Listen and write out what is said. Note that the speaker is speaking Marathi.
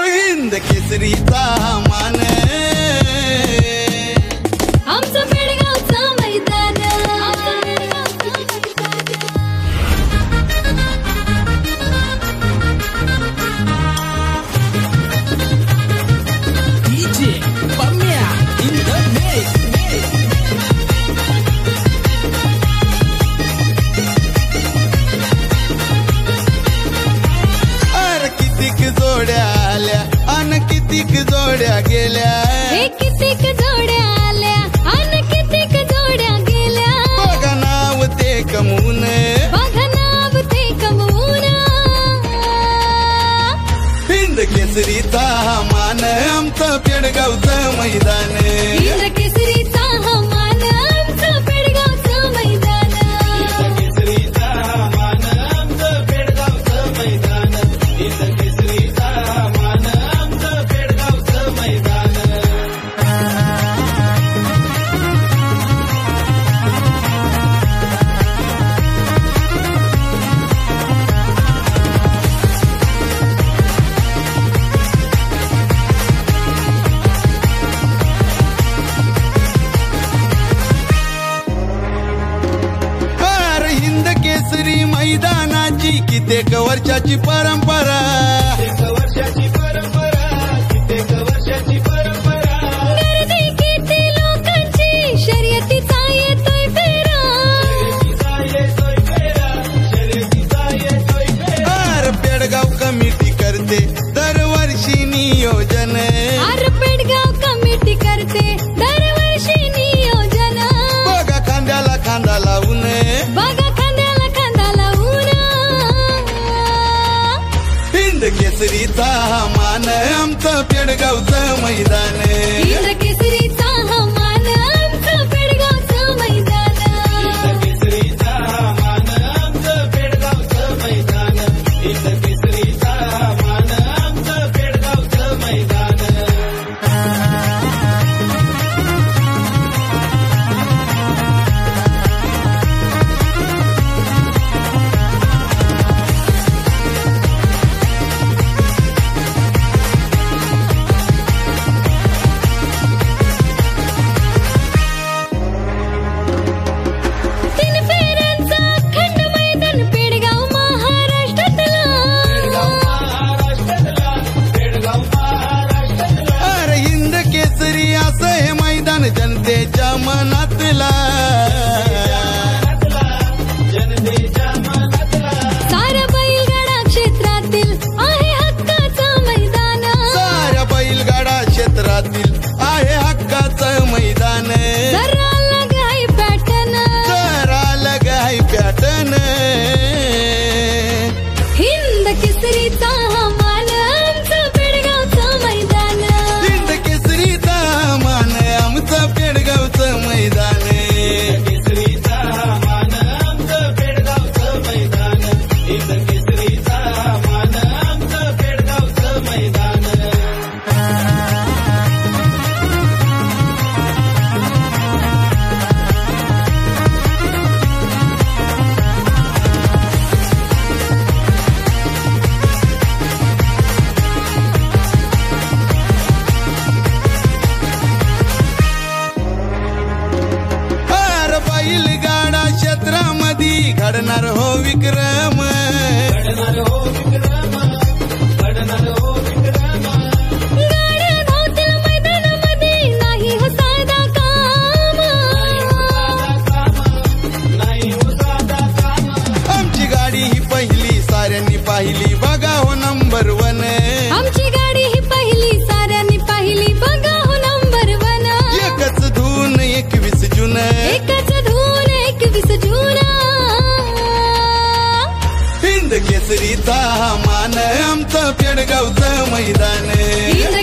हिंद केसरीचा मान आमचं पेडगावचं मैदान DJ Pamya in the mix. कितीक जोड्या आल्या अन कितीक जोड्या गेल्या कितीक जोड्या आल्या अन कितीक जोड्या गेल्या बघा नाव ते कमवून बघा नाव ते कमवून हिंद केसरीचा मान आमचं पेडगावचं मैदान हिंद केसरीचा हा मान आमचं पेडगावचं मैदान केसरीचा मान आमचं पेडगावचं मैदान हिंद केसरीचा मान आमचं पेडगावचं मैदान केसरी मैदानाची कित्येक वर्षाची परंपरा गर्दी किती लोकांची शर्यतीचा येतोय फेरा पेडगाव कमिटी करते दरवर्षी नियोजन पेडगाव कमिटी करते दरवर्षी नियोजन बघा खांद्याला खांदा लावून बघा हिंद केसरीचा मान आमचं पेडगावचं मैदान हिंद केसरीचा हा मान आमचं पेडगावचं मैदान हिंद केसरीचा मान आमचं पेडगावचं मैदान हिंद केसरीचा मान आमचं पेडगावचं मैदान जनतेच्या मनातला साऱ्या बैलगाडा क्षेत्रातील आहे हक्काचं मैदान साऱ्या बैलगाडा क्षेत्रातील आहे हक्काचं मैदान जरा अलग आहे पॅटर्न जरा अलग आहे पॅटर्न हिंद केसरीचा हा मान आमचं पेडगावचं मैदान हिंद केसरीचा मान आमचं पेडगावचं मैदान केसरीचा मान आमचं पेडगावचं मैदान हिंद केसरीचा मान आमचं पेडगावचं मैदान बैलगाडा क्षेत्रामध्ये घडणार हो विक्रम गाड्या धावतील मैदानामध्ये नाही हो साधा काम आमची गाडी ही पहिली साऱ्यांनी पाहिली बघा हो नंबर 1 आमची गाडी ही पहिली साऱ्यांनी पाहिली बघा हो नंबर 1 एकच धून 21 जून एकच धून 21 जून हिंद केसरीचा मान आमचं पेडगावचं मैदान हिंद